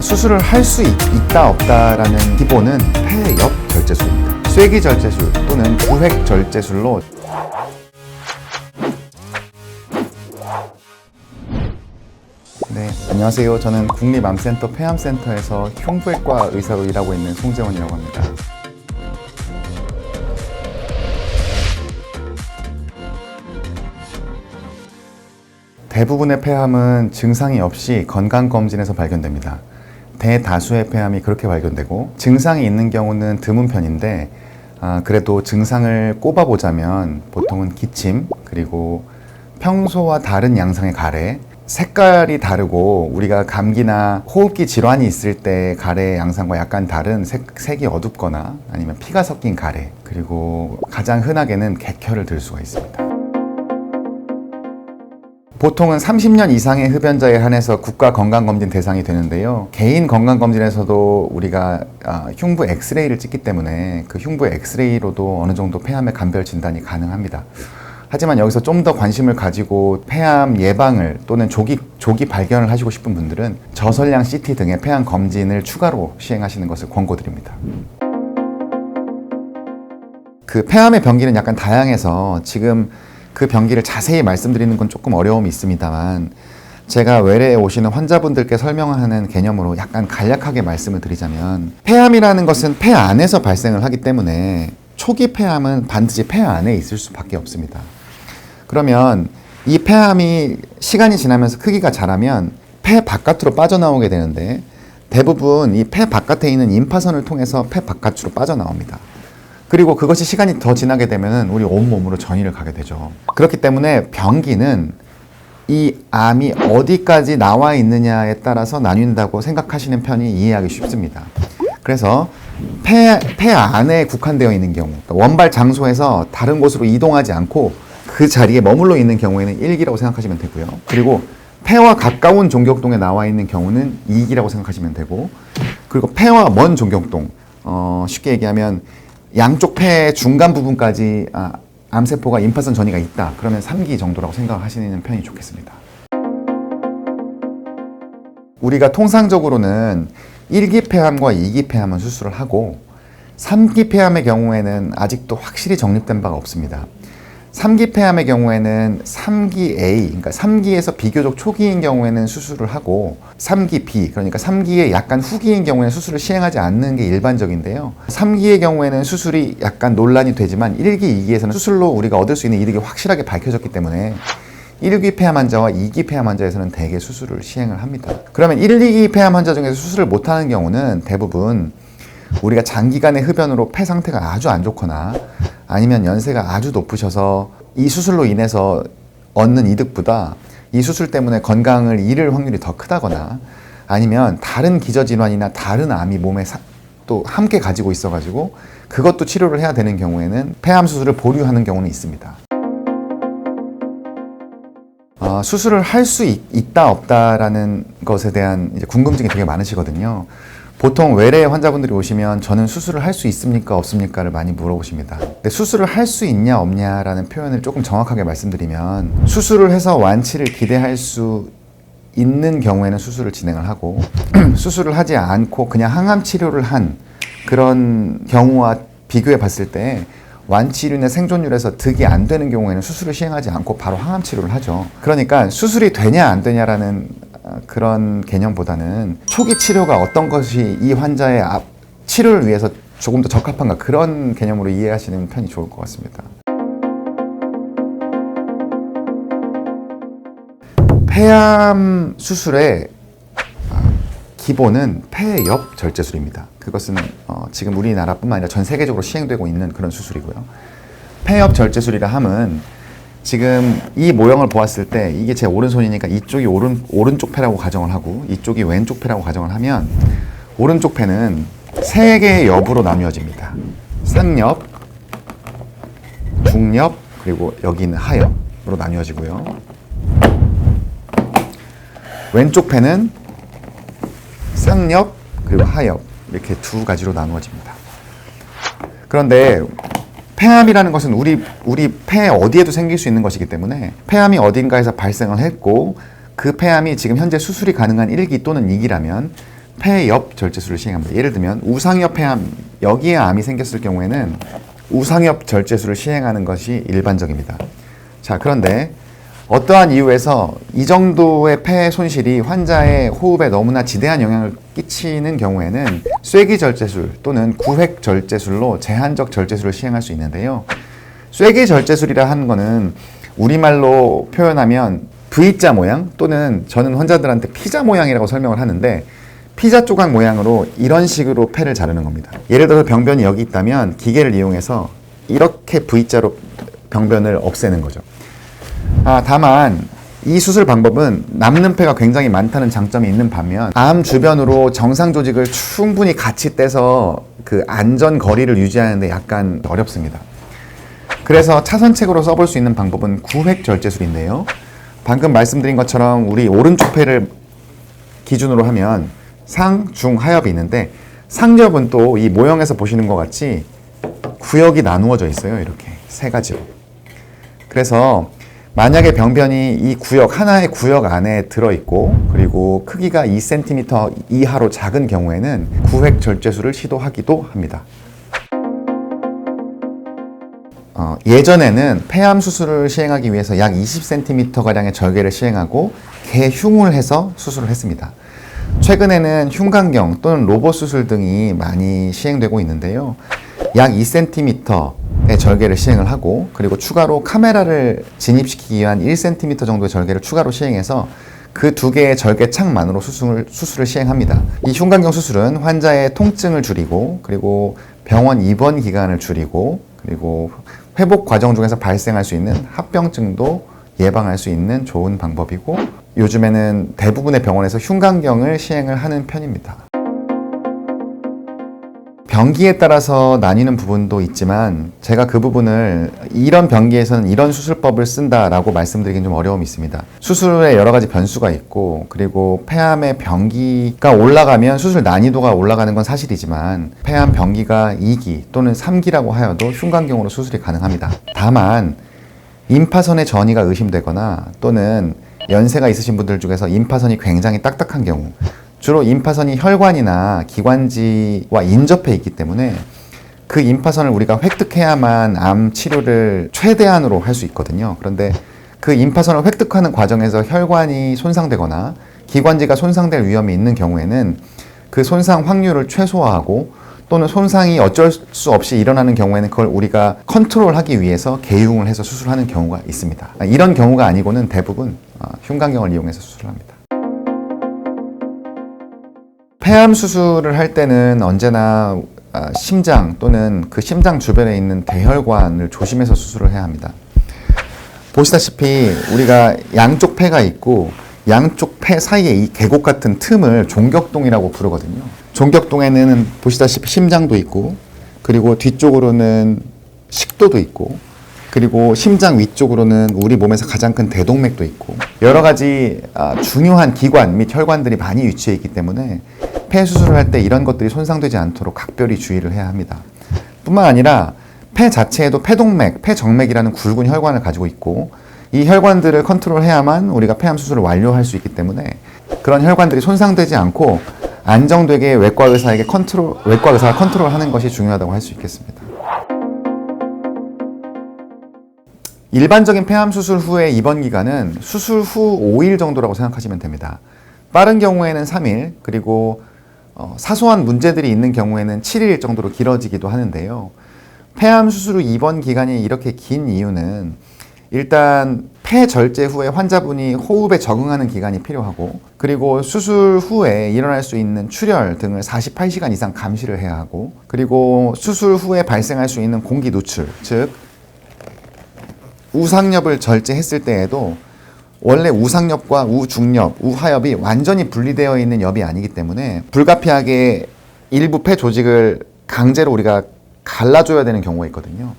수술을 할 수 있다 없다라는 기본은 폐엽 절제술입니다. 쐐기 절제술 또는 구획 절제술로 네, 안녕하세요. 저는 국립암센터 폐암센터에서 흉부외과 의사로 일하고 있는 송재원이라고 합니다. 대부분의 폐암은 증상이 없이 건강검진에서 발견됩니다. 대다수의 폐암이 그렇게 발견되고 증상이 있는 경우는 드문 편인데 그래도 증상을 꼽아보자면 보통은 기침, 그리고 평소와 다른 양상의 가래, 색깔이 다르고 우리가 감기나 호흡기 질환이 있을 때 가래의 양상과 약간 다른 색이 어둡거나 아니면 피가 섞인 가래, 그리고 가장 흔하게는 객혈을 들 수가 있습니다. 보통은 30년 이상의 흡연자에 한해서 국가 건강검진 대상이 되는데요. 개인 건강검진에서도 우리가 흉부 엑스레이를 찍기 때문에 그 흉부 엑스레이로도 어느 정도 폐암의 감별 진단이 가능합니다. 하지만 여기서 좀 더 관심을 가지고 폐암 예방을 또는 조기 발견을 하시고 싶은 분들은 저설량 CT 등의 폐암 검진을 추가로 시행하시는 것을 권고드립니다. 그 폐암의 병기는 약간 다양해서 지금 그 병기를 자세히 말씀드리는 건 조금 어려움이 있습니다만 제가 외래에 오시는 환자분들께 설명하는 개념으로 약간 간략하게 말씀을 드리자면, 폐암이라는 것은 폐 안에서 발생을 하기 때문에 초기 폐암은 반드시 폐 안에 있을 수밖에 없습니다. 그러면 이 폐암이 시간이 지나면서 크기가 자라면 폐 바깥으로 빠져나오게 되는데 대부분 이 폐 바깥에 있는 임파선을 통해서 폐 바깥으로 빠져나옵니다. 그리고 그것이 시간이 더 지나게 되면 우리 온몸으로 전이를 가게 되죠. 그렇기 때문에 병기는 이 암이 어디까지 나와 있느냐에 따라서 나뉜다고 생각하시는 편이 이해하기 쉽습니다. 그래서 폐 안에 국한되어 있는 경우, 원발 장소에서 다른 곳으로 이동하지 않고 그 자리에 머물러 있는 경우에는 1기라고 생각하시면 되고요. 그리고 폐와 가까운 종격동에 나와 있는 경우는 2기라고 생각하시면 되고, 그리고 폐와 먼 종격동, 쉽게 얘기하면 양쪽 폐 중간 부분까지 암세포가 임파선 전이가 있다. 그러면 3기 정도라고 생각하시는 편이 좋겠습니다. 우리가 통상적으로는 1기 폐암과 2기 폐암은 수술을 하고 3기 폐암의 경우에는 아직도 확실히 정립된 바가 없습니다. 3기 폐암의 경우에는 3기 A, 그러니까 3기에서 비교적 초기인 경우에는 수술을 하고 3기 B, 그러니까 3기의 약간 후기인 경우에는 수술을 시행하지 않는 게 일반적인데요. 3기의 경우에는 수술이 약간 논란이 되지만 1기, 2기에서는 수술로 우리가 얻을 수 있는 이득이 확실하게 밝혀졌기 때문에 1기 폐암 환자와 2기 폐암 환자에서는 대개 수술을 시행을 합니다. 그러면 1, 2기 폐암 환자 중에서 수술을 못하는 경우는 대부분 우리가 장기간의 흡연으로 폐 상태가 아주 안 좋거나 아니면 연세가 아주 높으셔서 이 수술로 인해서 얻는 이득보다 이 수술 때문에 건강을 잃을 확률이 더 크다거나 아니면 다른 기저질환이나 다른 암이 몸에 또 함께 가지고 있어가지고 그것도 치료를 해야 되는 경우에는 폐암 수술을 보류하는 경우는 있습니다. 수술을 할 수 있다 없다라는 것에 대한 이제 궁금증이 되게 많으시거든요. 보통 외래 환자분들이 오시면 저는 수술을 할 수 있습니까 없습니까를 많이 물어보십니다. 근데 수술을 할 수 있냐 없냐라는 표현을 조금 정확하게 말씀드리면, 수술을 해서 완치를 기대할 수 있는 경우에는 수술을 진행을 하고 수술을 하지 않고 그냥 항암 치료를 한 그런 경우와 비교해 봤을 때 완치율이나 생존율에서 득이 안 되는 경우에는 수술을 시행하지 않고 바로 항암 치료를 하죠. 그러니까 수술이 되냐 안 되냐라는 그런 개념보다는 초기 치료가 어떤 것이 이 환자의 치료를 위해서 조금 더 적합한가, 그런 개념으로 이해하시는 편이 좋을 것 같습니다. 폐암 수술의 기본은 폐엽 절제술입니다. 그것은 지금 우리나라뿐만 아니라 전 세계적으로 시행되고 있는 그런 수술이고요. 폐엽 절제술이라 함은 지금 이 모형을 보았을 때 이게 제 오른손이니까 이쪽이 오른쪽 폐라고 가정을 하고 이쪽이 왼쪽 폐라고 가정을 하면, 오른쪽 폐는 3개의 엽으로 나뉘어집니다. 쌍엽, 중엽, 그리고 여기 있는 하엽으로 나뉘어지고요. 왼쪽 폐는 쌍엽, 그리고 하엽, 이렇게 두 가지로 나누어집니다. 그런데 폐암이라는 것은 우리 폐 어디에도 생길 수 있는 것이기 때문에 폐암이 어딘가에서 발생을 했고 그 폐암이 지금 현재 수술이 가능한 1기 또는 2기라면 폐 옆 절제술을 시행합니다. 예를 들면 우상엽 폐암, 여기에 암이 생겼을 경우에는 우상엽 절제술을 시행하는 것이 일반적입니다. 자, 그런데 어떠한 이유에서 이 정도의 폐 손실이 환자의 호흡에 너무나 지대한 영향을 끼치는 경우에는 쐐기 절제술 또는 구획 절제술로 제한적 절제술을 시행할 수 있는데요. 쐐기 절제술이라 하는 거는 우리말로 표현하면 V자 모양 또는 저는 환자들한테 피자 모양이라고 설명을 하는데, 피자 조각 모양으로 이런 식으로 폐를 자르는 겁니다. 예를 들어서 병변이 여기 있다면 기계를 이용해서 이렇게 V자로 병변을 없애는 거죠. 다만 이 수술 방법은 남는 폐가 굉장히 많다는 장점이 있는 반면 암 주변으로 정상 조직을 충분히 같이 떼서 그 안전 거리를 유지하는 데 약간 어렵습니다. 그래서 차선책으로 써볼 수 있는 방법은 구획 절제술인데요. 방금 말씀드린 것처럼 우리 오른쪽 폐를 기준으로 하면 상, 중, 하엽이 있는데, 상엽은 또 이 모형에서 보시는 것 같이 구역이 나누어져 있어요. 이렇게 세 가지로. 그래서 만약에 병변이 이 구역, 하나의 구역 안에 들어있고 그리고 크기가 2cm 이하로 작은 경우에는 구획 절제술을 시도하기도 합니다. 예전에는 폐암 수술을 시행하기 위해서 약 20cm가량의 절개를 시행하고 개흉을 해서 수술을 했습니다. 최근에는 흉곽경 또는 로봇 수술 등이 많이 시행되고 있는데요. 약 2cm의 절개를 시행을 하고 그리고 추가로 카메라를 진입시키기 위한 1cm 정도의 절개를 추가로 시행해서 그 두 개의 절개창만으로 수술을 시행합니다. 이 흉곽경 수술은 환자의 통증을 줄이고 그리고 병원 입원 기간을 줄이고 그리고 회복 과정 중에서 발생할 수 있는 합병증도 예방할 수 있는 좋은 방법이고, 요즘에는 대부분의 병원에서 흉곽경을 시행을 하는 편입니다. 병기에 따라서 나뉘는 부분도 있지만 제가 그 부분을 이런 병기에서는 이런 수술법을 쓴다라고 말씀드리긴 좀 어려움이 있습니다. 수술에 여러 가지 변수가 있고 그리고 폐암의 병기가 올라가면 수술 난이도가 올라가는 건 사실이지만 폐암 병기가 2기 또는 3기라고 하여도 흉곽경으로 수술이 가능합니다. 다만 임파선의 전이가 의심되거나 또는 연세가 있으신 분들 중에서 임파선이 굉장히 딱딱한 경우, 주로 임파선이 혈관이나 기관지와 인접해 있기 때문에 그 임파선을 우리가 획득해야만 암 치료를 최대한으로 할 수 있거든요. 그런데 그 임파선을 획득하는 과정에서 혈관이 손상되거나 기관지가 손상될 위험이 있는 경우에는 그 손상 확률을 최소화하고 또는 손상이 어쩔 수 없이 일어나는 경우에는 그걸 우리가 컨트롤하기 위해서 개흉을 해서 수술하는 경우가 있습니다. 이런 경우가 아니고는 대부분 흉곽경을 이용해서 수술합니다. 폐암 수술을 할 때는 언제나 심장 또는 그 심장 주변에 있는 대혈관을 조심해서 수술을 해야 합니다. 보시다시피 우리가 양쪽 폐가 있고 양쪽 폐 사이에 이 계곡 같은 틈을 종격동이라고 부르거든요. 종격동에는 보시다시피 심장도 있고 그리고 뒤쪽으로는 식도도 있고 그리고 심장 위쪽으로는 우리 몸에서 가장 큰 대동맥도 있고 여러 가지 중요한 기관 및 혈관들이 많이 위치해 있기 때문에 폐 수술을 할 때 이런 것들이 손상되지 않도록 각별히 주의를 해야 합니다. 뿐만 아니라 폐 자체에도 폐동맥, 폐정맥이라는 굵은 혈관을 가지고 있고 이 혈관들을 컨트롤해야만 우리가 폐암 수술을 완료할 수 있기 때문에 그런 혈관들이 손상되지 않고 안정되게 외과 의사가 컨트롤하는 것이 중요하다고 할 수 있겠습니다. 일반적인 폐암 수술 후의 입원 기간은 수술 후 5일 정도라고 생각하시면 됩니다. 빠른 경우에는 3일, 그리고 사소한 문제들이 있는 경우에는 7일 정도로 길어지기도 하는데요. 폐암 수술 후 입원 기간이 이렇게 긴 이유는 일단 폐 절제 후에 환자분이 호흡에 적응하는 기간이 필요하고 그리고 수술 후에 일어날 수 있는 출혈 등을 48시간 이상 감시를 해야 하고 그리고 수술 후에 발생할 수 있는 공기 누출, 즉 우상엽을 절제했을 때에도 원래 우상엽과 우중엽, 우하엽이 완전히 분리되어 있는 엽이 아니기 때문에 불가피하게 일부 폐 조직을 강제로 우리가 갈라줘야 되는 경우가 있거든요.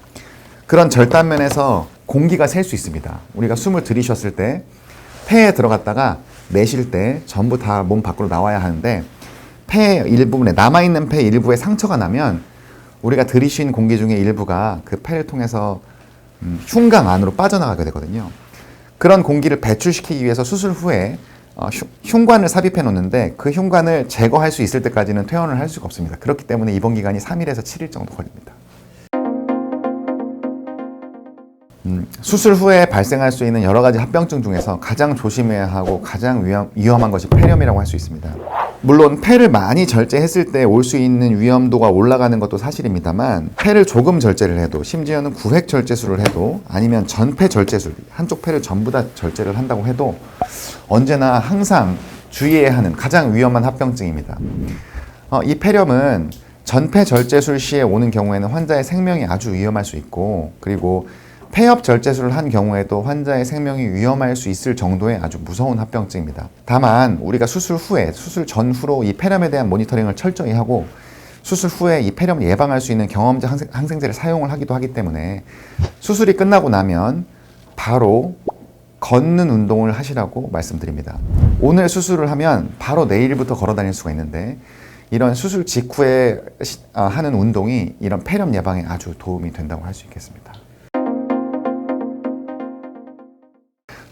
그런 절단면에서 공기가 셀 수 있습니다. 우리가 숨을 들이쉬었을 때 폐에 들어갔다가 내쉴 때 전부 다 몸 밖으로 나와야 하는데 폐 일부분에 남아있는 폐 일부에 상처가 나면 우리가 들이쉰 공기 중에 일부가 그 폐를 통해서 흉곽 안으로 빠져나가게 되거든요. 그런 공기를 배출시키기 위해서 수술 후에 흉관을 삽입해 놓는데 그 흉관을 제거할 수 있을 때까지는 퇴원을 할 수가 없습니다. 그렇기 때문에 입원 기간이 3일에서 7일 정도 걸립니다. 수술 후에 발생할 수 있는 여러 가지 합병증 중에서 가장 조심해야 하고 가장 위험한 것이 폐렴이라고 할 수 있습니다. 물론 폐를 많이 절제했을 때 올 수 있는 위험도가 올라가는 것도 사실입니다만, 폐를 조금 절제를 해도, 심지어는 구획 절제술을 해도, 아니면 전폐 절제술, 한쪽 폐를 전부 다 절제를 한다고 해도 언제나 항상 주의해야 하는 가장 위험한 합병증입니다. 이 폐렴은 전폐 절제술 시에 오는 경우에는 환자의 생명이 아주 위험할 수 있고, 그리고 폐엽 절제술을 한 경우에도 환자의 생명이 위험할 수 있을 정도의 아주 무서운 합병증입니다. 다만 우리가 수술 후에, 수술 전후로 이 폐렴에 대한 모니터링을 철저히 하고 수술 후에 이 폐렴을 예방할 수 있는 경험제 항생제를 사용을 하기도 하기 때문에 수술이 끝나고 나면 바로 걷는 운동을 하시라고 말씀드립니다. 오늘 수술을 하면 바로 내일부터 걸어 다닐 수가 있는데, 이런 수술 직후에 하는 운동이 이런 폐렴 예방에 아주 도움이 된다고 할 수 있겠습니다.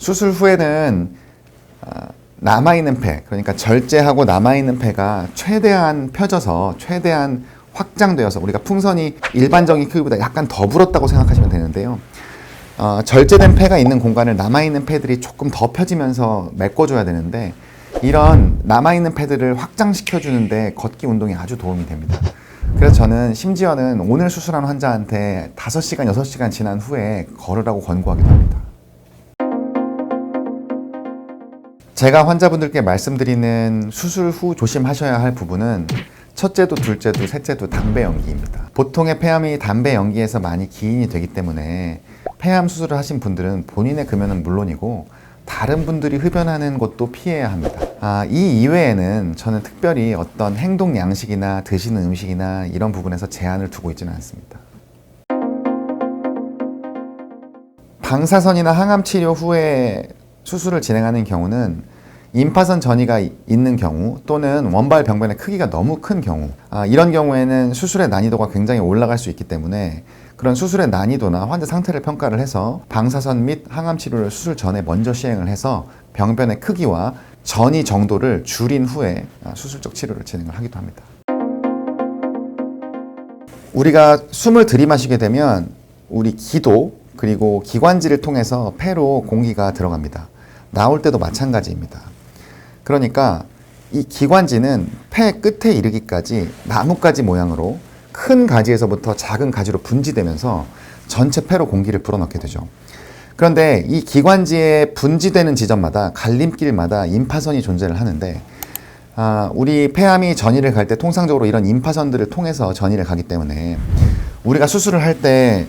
수술 후에는 남아있는 폐, 그러니까 절제하고 남아있는 폐가 최대한 펴져서 최대한 확장되어서, 우리가 풍선이 일반적인 크기보다 약간 더 불었다고 생각하시면 되는데요. 절제된 폐가 있는 공간을 남아있는 폐들이 조금 더 펴지면서 메꿔줘야 되는데, 이런 남아있는 폐들을 확장시켜주는데 걷기 운동이 아주 도움이 됩니다. 그래서 저는 심지어는 오늘 수술한 환자한테 5시간, 6시간 지난 후에 걸으라고 권고하기도 합니다. 제가 환자분들께 말씀드리는 수술 후 조심하셔야 할 부분은 첫째도 둘째도 셋째도 담배 연기입니다. 보통의 폐암이 담배 연기에서 많이 기인이 되기 때문에 폐암 수술을 하신 분들은 본인의 금연은 물론이고 다른 분들이 흡연하는 것도 피해야 합니다. 이 이외에는 저는 특별히 어떤 행동 양식이나 드시는 음식이나 이런 부분에서 제한을 두고 있지는 않습니다. 방사선이나 항암 치료 후에 수술을 진행하는 경우는 임파선 전이가 있는 경우 또는 원발 병변의 크기가 너무 큰 경우, 이런 경우에는 수술의 난이도가 굉장히 올라갈 수 있기 때문에 그런 수술의 난이도나 환자 상태를 평가를 해서 방사선 및 항암 치료를 수술 전에 먼저 시행을 해서 병변의 크기와 전이 정도를 줄인 후에 수술적 치료를 진행을 하기도 합니다. 우리가 숨을 들이마시게 되면 우리 기도 그리고 기관지를 통해서 폐로 공기가 들어갑니다. 나올 때도 마찬가지입니다. 그러니까 이 기관지는 폐 끝에 이르기까지 나뭇가지 모양으로 큰 가지에서부터 작은 가지로 분지되면서 전체 폐로 공기를 불어넣게 되죠. 그런데 이 기관지에 분지되는 지점마다 갈림길마다 임파선이 존재를 하는데, 우리 폐암이 전이를 갈 때 통상적으로 이런 임파선들을 통해서 전이를 가기 때문에 우리가 수술을 할 때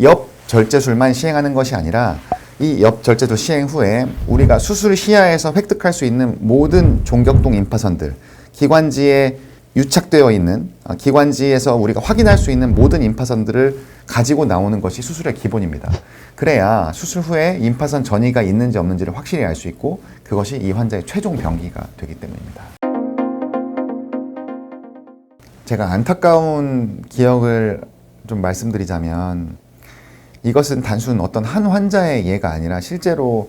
옆 절제술만 시행하는 것이 아니라 이 옆 절제술 시행 후에 우리가 수술 시야에서 획득할 수 있는 모든 종격동 임파선들, 기관지에 유착되어 있는, 기관지에서 우리가 확인할 수 있는 모든 임파선들을 가지고 나오는 것이 수술의 기본입니다. 그래야 수술 후에 임파선 전이가 있는지 없는지를 확실히 알 수 있고 그것이 이 환자의 최종 병기가 되기 때문입니다. 제가 안타까운 기억을 좀 말씀드리자면, 이것은 단순 어떤 한 환자의 예가 아니라 실제로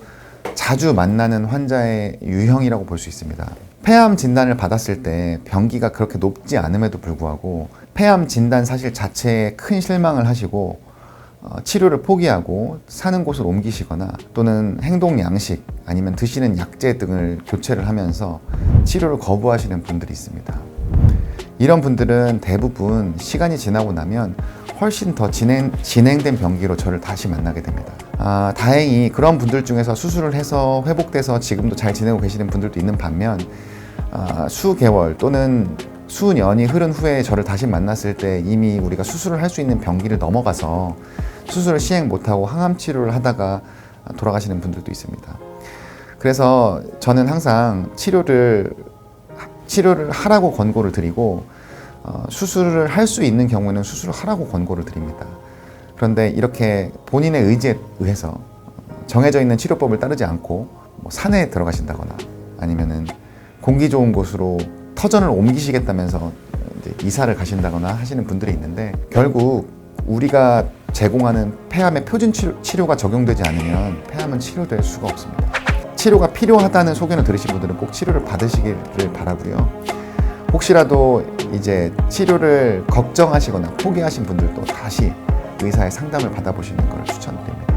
자주 만나는 환자의 유형이라고 볼 수 있습니다. 폐암 진단을 받았을 때 병기가 그렇게 높지 않음에도 불구하고 폐암 진단 사실 자체에 큰 실망을 하시고 치료를 포기하고 사는 곳을 옮기시거나 또는 행동 양식 아니면 드시는 약제 등을 교체를 하면서 치료를 거부하시는 분들이 있습니다. 이런 분들은 대부분 시간이 지나고 나면 훨씬 더 진행된 병기로 저를 다시 만나게 됩니다. 다행히 그런 분들 중에서 수술을 해서 회복돼서 지금도 잘 지내고 계시는 분들도 있는 반면, 수개월 또는 수년이 흐른 후에 저를 다시 만났을 때 이미 우리가 수술을 할 수 있는 병기를 넘어가서 수술을 시행 못하고 항암 치료를 하다가 돌아가시는 분들도 있습니다. 그래서 저는 항상 치료를 하라고 권고를 드리고, 수술을 할 수 있는 경우에는 수술을 하라고 권고를 드립니다. 그런데 이렇게 본인의 의지에 의해서 정해져 있는 치료법을 따르지 않고 산에 들어가신다거나 아니면은 공기 좋은 곳으로 터전을 옮기시겠다면서 이제 이사를 가신다거나 하시는 분들이 있는데, 결국 우리가 제공하는 폐암의 표준 치료가 적용되지 않으면 폐암은 치료될 수가 없습니다. 치료가 필요하다는 소견을 들으신 분들은 꼭 치료를 받으시기를 바라고요. 혹시라도 이제 치료를 걱정하시거나 포기하신 분들도 다시 의사의 상담을 받아보시는 걸 추천드립니다.